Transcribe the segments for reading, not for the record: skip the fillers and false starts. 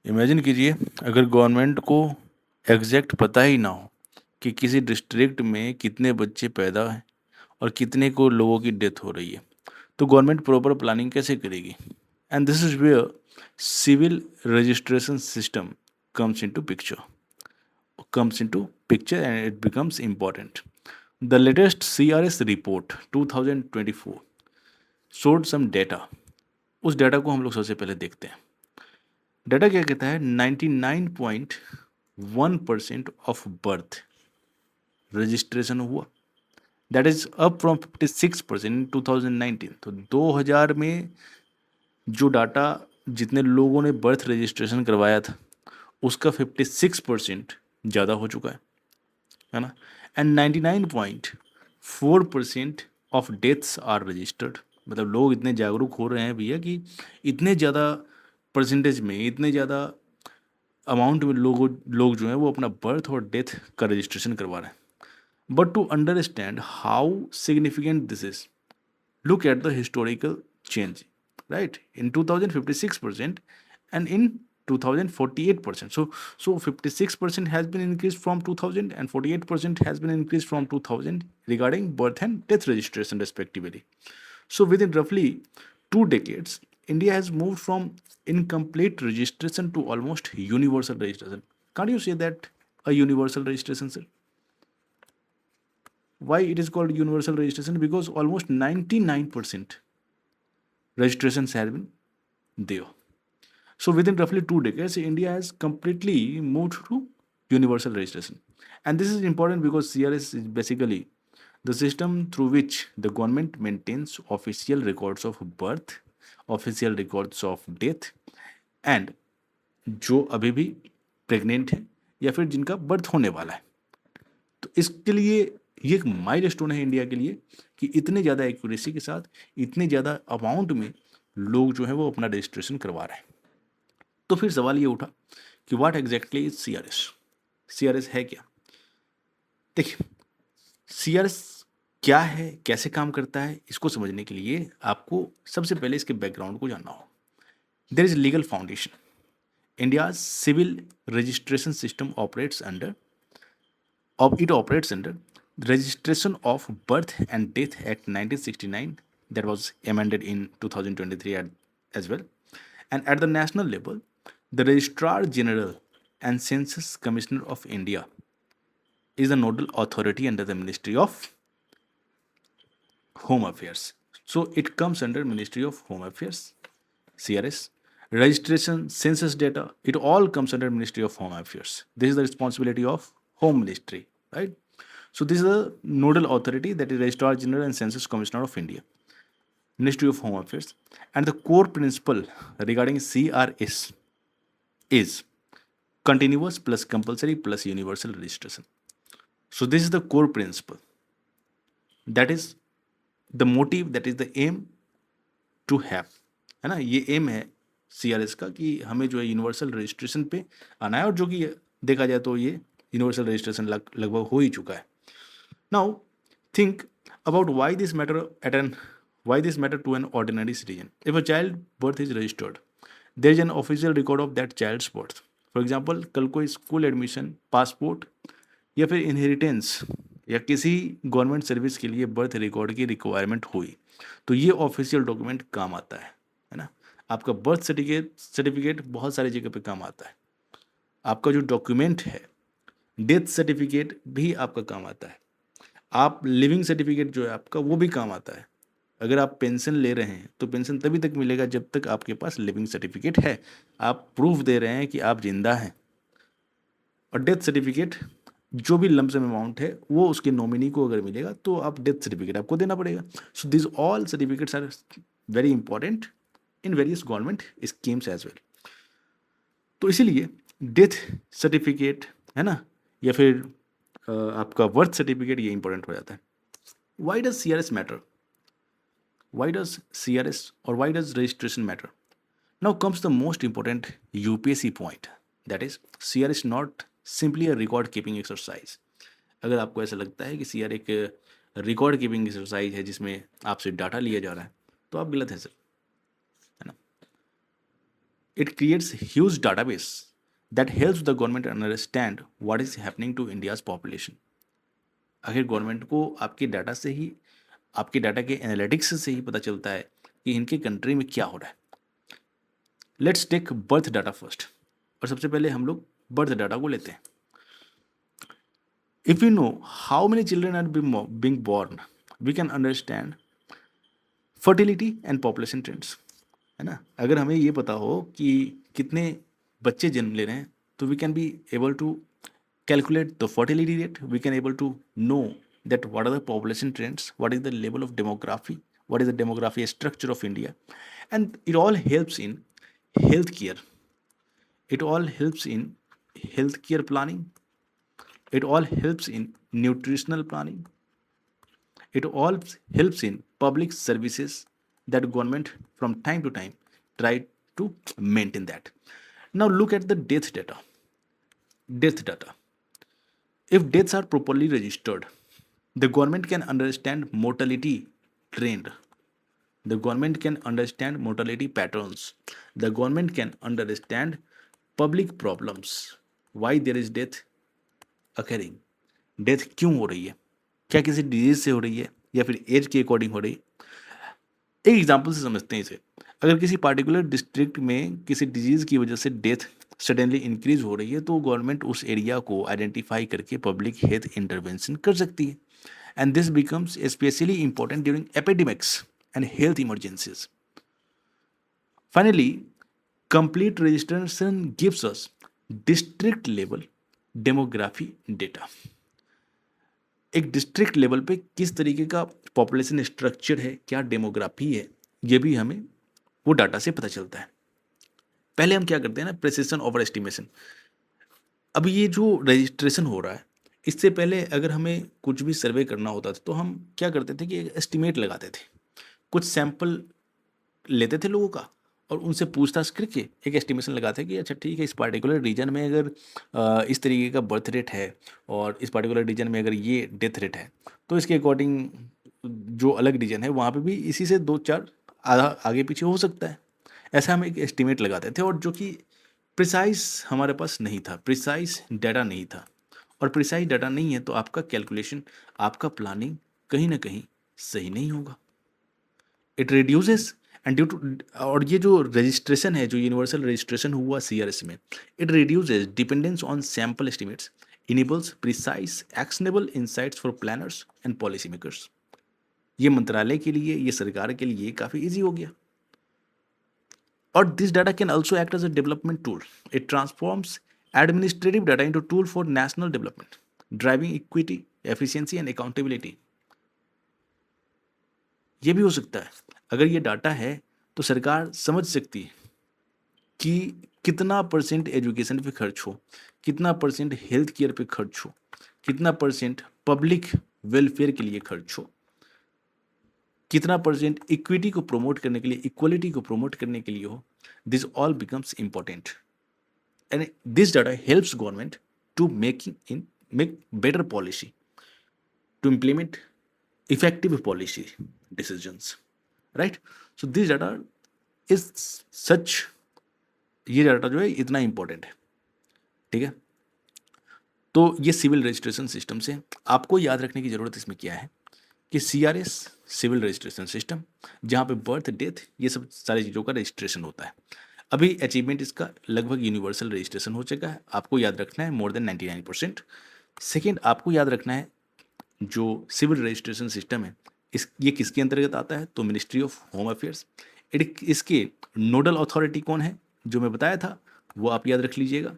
Imagine कीजिए अगर government को एग्जैक्ट पता ही ना हो कि किसी डिस्ट्रिक्ट में कितने बच्चे पैदा हैं और कितने को लोगों की डेथ हो रही है, तो गवर्नमेंट प्रॉपर प्लानिंग कैसे करेगी? And this is where civil registration system comes into picture comes into picture and it becomes important. The latest CRS report 2024 showed some data. उस डाटा को हम लोग सबसे पहले देखते हैं। डाटा क्या कहता है? 99.1% ऑफ बर्थ रजिस्ट्रेशन हुआ, दैट इज अप फ्रॉम 56% इन 2019। तो 2000 में जो डाटा जितने लोगों ने बर्थ रजिस्ट्रेशन करवाया था उसका 56% ज़्यादा हो चुका है ना। And 99.4% of deaths are registered. मतलब लोग इतने जागरूक हो रहे हैं भैया कि इतने ज़्यादा परसेंटेज में, इतने ज़्यादा अमाउंट में लोग जो हैं वो अपना बर्थ और डेथ का रजिस्ट्रेशन करवा रहे हैं। But to understand how significant this is, look at the historical change, right? In 2000 56% and in 2000 48%. So 56% has been increased from 2000 and 48% has been increased from 2000 regarding birth and death registration respectively. So within roughly 2 decades, India has moved from incomplete registration to almost universal registration. Can't you say that a universal registration, sir? Why it is called universal registration? Because almost 99% registrations have been there. So within roughly 2 decades, India has completely moved to universal registration. And this is important because CRS is basically the system through which the government maintains official records of birth, official records of death, and जो अभी भी pregnant है या फिर जिनका birth होने वाला है। तो इसके लिए ये एक माइलस्टोन है इंडिया के लिए कि इतने ज़्यादा एक्यूरेसी के साथ इतने ज़्यादा अमाउंट में लोग जो है वो अपना रजिस्ट्रेशन करवा रहे हैं। तो फिर सवाल ये उठा कि what exactly is CRS? CRS है क्या? देखिए, सीआरएस क्या है, कैसे काम करता है, इसको समझने के लिए आपको सबसे पहले इसके बैकग्राउंड को जानना हो। There is legal foundation. India civil registration system operates under it operates under Registration of Birth and Death Act 1969 that was amended in 2023 as well. And at the national level, the Registrar General and Census Commissioner of India is the nodal authority under the Ministry of Home Affairs. So it comes under Ministry of Home Affairs, CRS. Registration, census data, it all comes under Ministry of Home Affairs. This is the responsibility of Home Ministry, right? So this is the nodal authority, that is Registrar General and Census Commissioner of India, Ministry of Home Affairs. And the core principle regarding CRS is continuous plus compulsory plus universal registration. So this is the core principle. That is the motive, that is the aim to have, है ना। ये M है CRS का कि हमें जो है universal registration पे आना है, और जो कि देखा जाए तो ये यूनिवर्सल रजिस्ट्रेशन लगभग हो ही चुका है। Now think about why this matter to an ordinary citizen. If a child birth is registered, there is an official record of that child's birth. For example, कल कोई स्कूल एडमिशन, पासपोर्ट या फिर inheritance या किसी government service के लिए birth record की requirement हुई तो ये ऑफिशियल डॉक्यूमेंट काम आता है ना। आपका बर्थ सर्टिफिकेट बहुत सारी जगह पे काम आता है। आपका जो डॉक्यूमेंट है, डेथ सर्टिफिकेट भी आपका काम आता है। आप लिविंग सर्टिफिकेट जो है आपका, वो भी काम आता है। अगर आप पेंशन ले रहे हैं तो पेंशन तभी तक मिलेगा जब तक आपके पास लिविंग सर्टिफिकेट है, आप प्रूफ दे रहे हैं कि आप जिंदा हैं। और डेथ सर्टिफिकेट, जो भी लमसम अमाउंट है वो उसके नॉमिनी को अगर मिलेगा तो आप डेथ सर्टिफिकेट आपको देना पड़ेगा। So this all certificates are very important in various government schemes as well. तो इसीलिए डेथ सर्टिफिकेट है ना, या फिर आपका बर्थ सर्टिफिकेट, ये इंपॉर्टेंट हो जाता है। Why does CRS matter? Why does CRS or why does registration matter? Now comes the most important UPSC point, that is CRS not simply a record keeping exercise. अगर आपको ऐसा लगता है कि CR एक रिकॉर्ड कीपिंग एक्सरसाइज है जिसमें आपसे डाटा लिया जा रहा है तो आप गलत है सर, है ना। It creates huge database that helps the government understand what is happening to India's population. अगर गवर्नमेंट को आपके डाटा से ही, आपके डाटा के एनालिटिक्स से ही पता चलता है कि इनके कंट्री में क्या हो रहा है. Let's take birth data first. और सबसे पहले हम लोग बर्थ डाटा को लेते हैं. If we know how many children are being born, we can understand fertility and population trends. है ना. अगर हमें ये पता हो कि कितने बच्चे जन्म ले रहे हैं, तो we can be able to calculate the fertility rate. We can able to know that what are the population trends, what is the level of demography, what is the demography structure of India, and it all helps in healthcare. It all helps in healthcare planning. It all helps in nutritional planning. It all helps in public services that government from time to time try to maintain that. Now look at the death data. Death data. If deaths are properly registered, the government can understand mortality trend. The government can understand mortality patterns. The government can understand public problems. Why there is death occurring? Death क्यों हो रही है? क्या किसी disease से हो रही है या फिर एज के अकॉर्डिंग हो रही है? एक एग्जांपल से समझते हैं इसे. अगर किसी पार्टिकुलर डिस्ट्रिक्ट में किसी डिजीज की वजह से डेथ सडनली इंक्रीज हो रही है, तो गवर्नमेंट उस एरिया को आइडेंटिफाई करके पब्लिक हेल्थ इंटरवेंशन कर सकती है. And this becomes specially important during epidemics and health emergencies. Finally, complete registration gives us district level demography data. एक डिस्ट्रिक्ट लेवल पे किस तरीके का पॉपुलेशन स्ट्रक्चर है, क्या डेमोग्राफी है, ये भी हमें वो डाटा से पता चलता है. पहले हम क्या करते हैं ना, प्रेसिशन ओवर एस्टिमेशन. अब ये जो रजिस्ट्रेशन हो रहा है, इससे पहले अगर हमें कुछ भी सर्वे करना होता था तो हम क्या करते थे कि एक एस्टिमेट लगाते थे. कुछ सैंपल लेते थे लोगों का और उनसे पूछताछ करके एक एस्टिमेशन लगाते हैं कि अच्छा ठीक है, इस पार्टिकुलर रीजन में अगर इस तरीके का बर्थ रेट है और इस पार्टिकुलर रीजन में अगर ये डेथ रेट है, तो इसके अकॉर्डिंग जो अलग रीजन है वहाँ पे भी इसी से 2-4 आगे पीछे हो सकता है. ऐसा हम एक एस्टिमेट लगाते थे, और जो कि प्रिसाइज हमारे पास नहीं था, प्रिसाइज डाटा नहीं था. और प्रिसाइज डाटा नहीं है तो आपका कैलकुलेशन, आपका प्लानिंग कहीं ना कहीं सही नहीं होगा. It reduces and due to, और ये जो रजिस्ट्रेशन है, जो यूनिवर्सल रजिस्ट्रेशन हुआ CRS में, it reduces dependence on sample estimates, enables precise actionable insights for planners and policy makers. ये मंत्रालय के लिए, ये सरकार के लिए काफ़ी ईजी हो गया. और this data can also act as a development tool. It transforms administrative data into tool for national development, driving equity, efficiency and accountability. ये भी हो सकता है. अगर ये डाटा है तो सरकार समझ सकती है कि कितना % एजुकेशन पे खर्च हो, कितना % हेल्थ केयर पे खर्च हो, कितना % पब्लिक वेलफेयर के लिए खर्च हो, कितना % इक्विटी को प्रमोट करने के लिए, इक्वलिटी को प्रमोट करने के लिए हो. This all becomes important and this data helps government to make better policy, to implement effective policy decisions, right? So this data is such, ये डाटा जो है इतना इंपॉर्टेंट है. ठीक है, तो ये सिविल रजिस्ट्रेशन सिस्टम से आपको याद रखने की ज़रूरत इसमें क्या है कि CRS सिविल रजिस्ट्रेशन सिस्टम, जहाँ पे बर्थ, डेथ, ये सब सारी चीज़ों का रजिस्ट्रेशन होता है. अभी अचीवमेंट इसका लगभग यूनिवर्सल रजिस्ट्रेशन हो चुका है. आपको याद रखना है मोर देन 99%. सेकेंड, आपको याद रखना है जो सिविल रजिस्ट्रेशन सिस्टम है, ये किसके अंतर्गत आता है, तो मिनिस्ट्री ऑफ होम अफेयर्स. इसके नोडल अथॉरिटी कौन है, जो मैं बताया था वो आप याद रख लीजिएगा.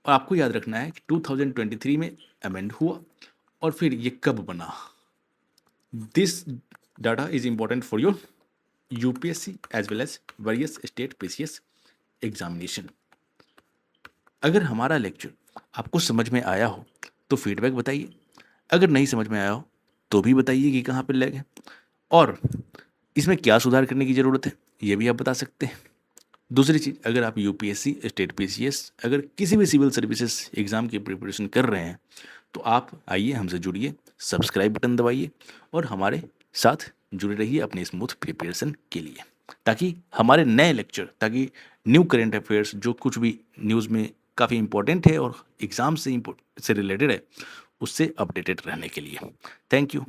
और आपको याद रखना है कि 2023 में अमेंड हुआ और फिर ये कब बना. This data is important for your UPSC as well as various state PCS examination. अगर हमारा लेक्चर आपको समझ में आया हो तो फीडबैक बताइए. अगर नहीं समझ में आया हो तो भी बताइए कि कहाँ पर लैग है और इसमें क्या सुधार करने की ज़रूरत है, ये भी आप बता सकते हैं. दूसरी चीज़, अगर आप UPSC, स्टेट PCS, अगर किसी भी सिविल सर्विसेज एग्ज़ाम की प्रिपरेशन कर रहे हैं तो आप आइए, हमसे जुड़िए, सब्सक्राइब बटन दबाइए और हमारे साथ जुड़े रहिए अपने स्मूथ प्रिपरेशन के लिए. ताकि हमारे नए लेक्चर, ताकि न्यू करेंट अफेयर्स जो कुछ भी न्यूज़ में काफ़ी इंपॉर्टेंट है और एग्ज़ाम से रिलेटेड है, उससे अपडेटेड रहने के लिए। Thank you.